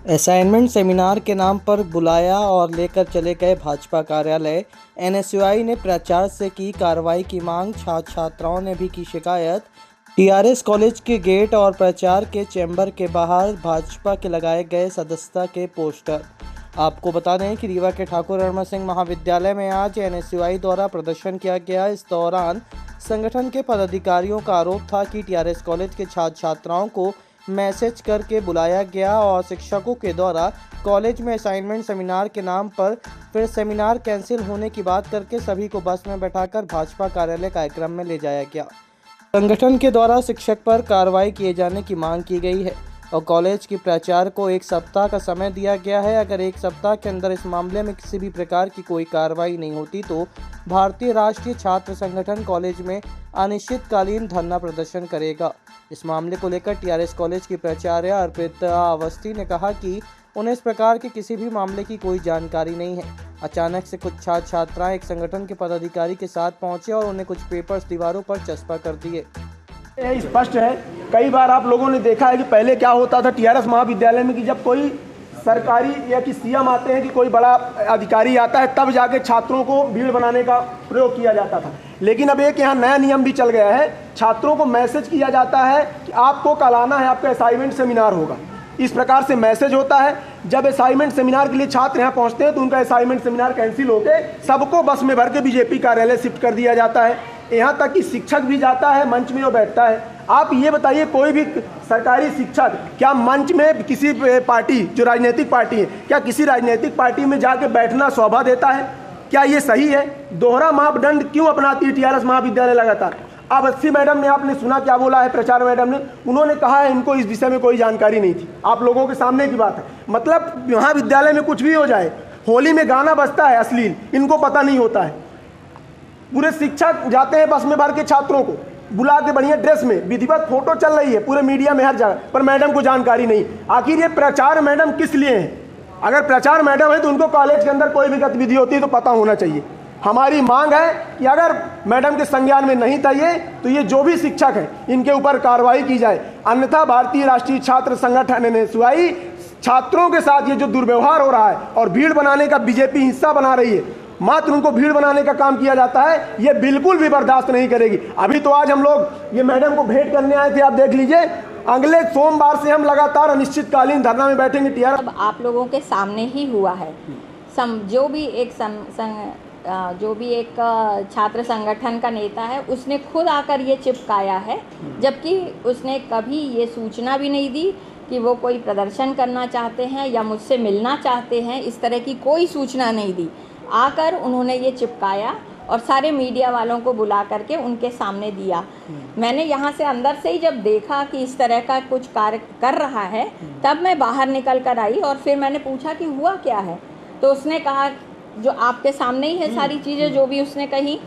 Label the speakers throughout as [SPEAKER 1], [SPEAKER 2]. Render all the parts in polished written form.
[SPEAKER 1] Assignment seminar के नाम पर बुलाया और लेकर चले गए भाजपा कार्यालय। एनएसयूआई ने प्राचार्य से की कार्रवाई की मांग, छात्र छात्राओं ने भी की शिकायत। टीआरएस कॉलेज के गेट और प्राचार्य के चैम्बर के बाहर भाजपा के लगाए गए सदस्यता के पोस्टर। आपको बता दें कि रीवा के ठाकुर रणमल सिंह महाविद्यालय में आज एनएसयूआई द्वारा प्रदर्शन किया गया। इस दौरान संगठन के पदाधिकारियों का आरोप था कि टीआरएस कॉलेज के छात्र छात्राओं को मैसेज करके बुलाया गया और शिक्षकों के द्वारा कॉलेज में असाइनमेंट सेमिनार के नाम पर फिर सेमिनार कैंसिल होने की बात करके सभी को बस में बैठाकर भाजपा कार्यालय कार्यक्रम में ले जाया गया। संगठन के द्वारा शिक्षक पर कार्रवाई किए जाने की मांग की गई है और कॉलेज की प्राचार्य को 1 सप्ताह का समय दिया गया है। अगर 1 सप्ताह के अंदर इस मामले में किसी भी प्रकार की कोई कार्रवाई नहीं होती तो भारतीय राष्ट्रीय छात्र संगठन कॉलेज में अनिश्चितकालीन धरना प्रदर्शन करेगा। इस मामले को लेकर टीआरएस कॉलेज की प्राचार्य अर्पिता अवस्थी ने कहा कि उन्हें इस प्रकार के किसी भी मामले की कोई जानकारी नहीं है। अचानक से कुछ छात्र छात्राएं एक संगठन के पदाधिकारी के साथ पहुंचे और उन्हें कुछ पेपर्स दीवारों पर चस्पा कर दिए।
[SPEAKER 2] स्पष्ट है, कई बार आप लोगों ने देखा है कि पहले क्या होता था टीआरएस महाविद्यालय में कि जब कोई सरकारी या कि सीएम आते हैं कि कोई बड़ा अधिकारी आता है तब जाके छात्रों को भीड़ बनाने का प्रयोग किया जाता था। लेकिन अब एक यहाँ नया नियम भी चल गया है, छात्रों को मैसेज किया जाता है कि आपको कल आना है, आपका असाइनमेंट सेमिनार होगा। इस प्रकार से मैसेज होता है। जब असाइनमेंट सेमिनार के लिए छात्र यहाँ पहुँचते हैं तो उनका असाइनमेंट सेमिनार कैंसिल होकर सबको बस में भर के बीजेपी कार्यालय शिफ्ट कर दिया जाता है। यहाँ तक कि शिक्षक भी जाता है मंच में और बैठता है। आप ये बताइए, कोई भी सरकारी शिक्षक क्या मंच में किसी पार्टी, जो राजनीतिक पार्टी है, क्या किसी राजनीतिक पार्टी में जाके बैठना शोभा देता है? क्या ये सही है? दोहरा मापदंड क्यों अपनाती है टीआरएस महाविद्यालय लगातार? अब अस्सी मैडम ने, आपने सुना क्या बोला है प्राचार्य मैडम ने? उन्होंने कहा है इनको इस विषय में कोई जानकारी नहीं थी। आप लोगों के सामने की बात है। मतलब महाविद्यालय में कुछ भी हो जाए, होली में गाना बजता है अश्लील, इनको पता नहीं होता है। पूरे शिक्षक जाते हैं बस में भर के छात्रों को बुला के बढ़िया ड्रेस में, विधिवत फोटो चल रही है पूरे मीडिया में हर जगह, पर मैडम को जानकारी नहीं। आखिर ये प्राचार्य मैडम किस लिए हैं? अगर प्राचार्य मैडम है तो उनको कॉलेज के अंदर कोई भी गतिविधि होती है तो पता होना चाहिए। हमारी मांग है कि अगर मैडम के संज्ञान में नहीं था ये, तो ये जो भी शिक्षक हैं इनके ऊपर कार्रवाई की जाए, अन्यथा भारतीय राष्ट्रीय छात्र संगठन एनएसयूआई छात्रों के साथ ये जो दुर्व्यवहार हो रहा है और भीड़ बनाने का बीजेपी हिस्सा बना रही है, मात्र उनको भीड़ बनाने का काम किया जाता है, ये बिल्कुल भी बर्दाश्त नहीं करेगी। अभी तो आज हम लोग ये मैडम को भेंट करने आए थे, आप देख लीजिए। अगले सोमवार से हम लगातार अनिश्चितकालीन धरना में बैठेंगे। टीआरएस
[SPEAKER 3] अब आप लोगों के सामने ही हुआ है। जो भी एक छात्र संगठन का नेता है उसने खुद आकर ये चिपकाया है, जबकि उसने कभी ये सूचना भी नहीं दी कि वो कोई प्रदर्शन करना चाहते हैं या मुझसे मिलना चाहते हैं। इस तरह की कोई सूचना नहीं दी। आकर उन्होंने ये चिपकाया और सारे मीडिया वालों को बुला करके उनके सामने दिया। मैंने यहाँ से अंदर से ही जब देखा कि इस तरह का कुछ कार्य कर रहा है, तब मैं बाहर निकल कर आई और फिर मैंने पूछा कि हुआ क्या है। तो उसने कहा, जो आपके सामने ही है सारी चीज़ें जो भी उसने कही,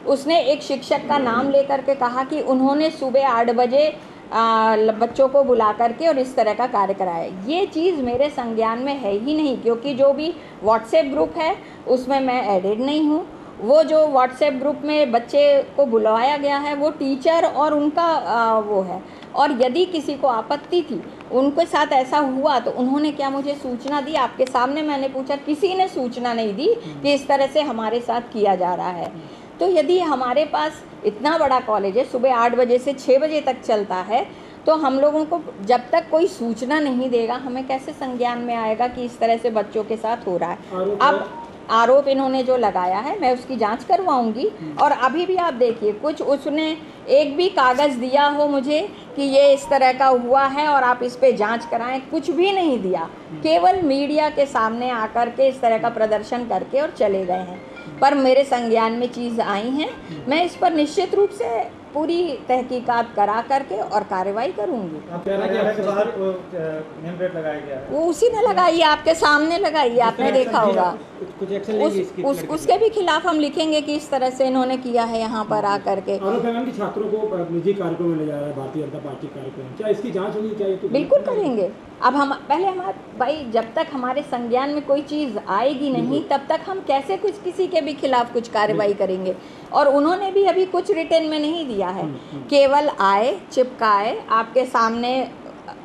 [SPEAKER 3] उसने एक शिक्षक का नाम लेकर के कहा कि उन्होंने सुबह 8 बजे बच्चों को बुला करके और इस तरह का कार्य कराया। ये चीज़ मेरे संज्ञान में है ही नहीं, क्योंकि जो भी व्हाट्सएप ग्रुप है उसमें मैं एडेड नहीं हूँ। वो जो व्हाट्सएप ग्रुप में बच्चे को बुलवाया गया है वो टीचर और उनका वो है। और यदि किसी को आपत्ति थी, उनके साथ ऐसा हुआ, तो उन्होंने क्या मुझे सूचना दी? आपके सामने मैंने पूछा, किसी ने सूचना नहीं दी कि इस तरह से हमारे साथ किया जा रहा है। तो यदि हमारे पास इतना बड़ा कॉलेज है, सुबह 8 बजे से 6 बजे तक चलता है, तो हम लोगों को जब तक कोई सूचना नहीं देगा, हमें कैसे संज्ञान में आएगा कि इस तरह से बच्चों के साथ हो रहा है? अब आरोप इन्होंने जो लगाया है, मैं उसकी जांच करवाऊंगी। और अभी भी आप देखिए, कुछ उसने एक भी कागज़ दिया हो मुझे कि ये इस तरह का हुआ है और आप इस पे जांच कराएं, कुछ भी नहीं दिया। केवल मीडिया के सामने आकर के इस तरह का प्रदर्शन करके और चले गए हैं। पर मेरे संज्ञान में चीज़ आई हैं, मैं इस पर निश्चित रूप से पूरी तहकीकात करा करके और कार्रवाई करूंगी।
[SPEAKER 4] आप कह रहे हैं कि बाहर नेम प्लेट लगाया गया है, वो
[SPEAKER 3] उसी ने लगाई है, आपके सामने लगाई है, आपने देखा होगा।
[SPEAKER 4] कुछ एक्शन लेंगे
[SPEAKER 3] उसके भी खिलाफ हम लिखेंगे कि इस तरह से इन्होंने किया है यहाँ पर आकर के।
[SPEAKER 4] आरोप है कि छात्रों को निजी कार्यक्रम में ले जा रहा है भारतीय जनता पार्टी कार्यक्रम, क्या इसकी जांच होनी चाहिए? तो
[SPEAKER 3] बिल्कुल करेंगे। अब हम पहले हमारे भाई, जब तक हमारे संज्ञान में कोई चीज़ आएगी नहीं, तब तक हम कैसे कुछ किसी के भी खिलाफ कुछ कार्रवाई करेंगे? और उन्होंने भी अभी कुछ रिटर्न में नहीं दिया है, केवल आए, चिपकाए, आपके सामने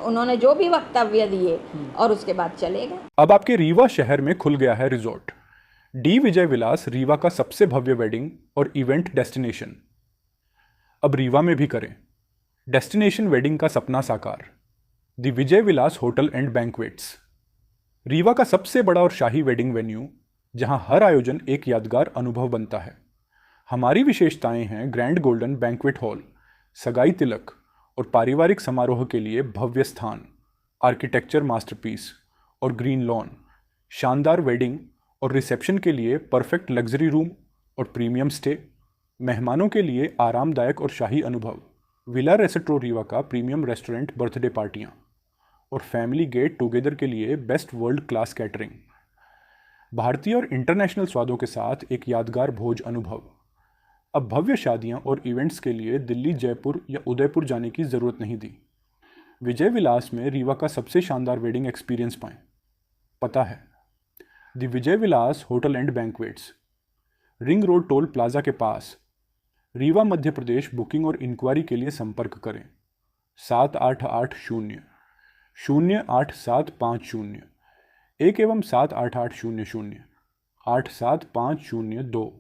[SPEAKER 3] उन्होंने जो भी वक्तव्य दिए और उसके बाद चले गए।
[SPEAKER 5] अब आपके रीवा शहर में खुल गया है रिजॉर्ट डी विजय विलास, रीवा का सबसे भव्य वेडिंग और इवेंट डेस्टिनेशन। अब रीवा में भी करें डेस्टिनेशन वेडिंग का सपना साकार। The Vijay Vilas hotel and banquets, Rewa का सबसे बड़ा और शाही वेडिंग वेन्यू, जहां हर आयोजन एक यादगार अनुभव बनता है। हमारी विशेषताएं हैं ग्रैंड गोल्डन बैंक्वेट हॉल, सगाई तिलक और पारिवारिक समारोह के लिए भव्य स्थान, आर्किटेक्चर मास्टरपीस और ग्रीन लॉन, शानदार वेडिंग और रिसेप्शन के लिए परफेक्ट लग्जरी रूम और प्रीमियम स्टे, मेहमानों के लिए आरामदायक और शाही अनुभव, विला रेस्टोरेंट रीवा का प्रीमियम रेस्टोरेंट, बर्थडे पार्टियां और फैमिली गेट टुगेदर के लिए बेस्ट वर्ल्ड क्लास कैटरिंग, भारतीय और इंटरनेशनल स्वादों के साथ एक यादगार भोज अनुभव। अब भव्य शादियां और इवेंट्स के लिए दिल्ली, जयपुर या उदयपुर जाने की ज़रूरत नहीं दी। विजय विलास में रीवा का सबसे शानदार वेडिंग एक्सपीरियंस पाएं। पता है the Vijay Vilas hotel and banquets, ring road toll plaza के पास, रीवा, मध्य प्रदेश। बुकिंग और इंक्वायरी के लिए संपर्क करें 7880-08750 1 एवं 7880-0875002।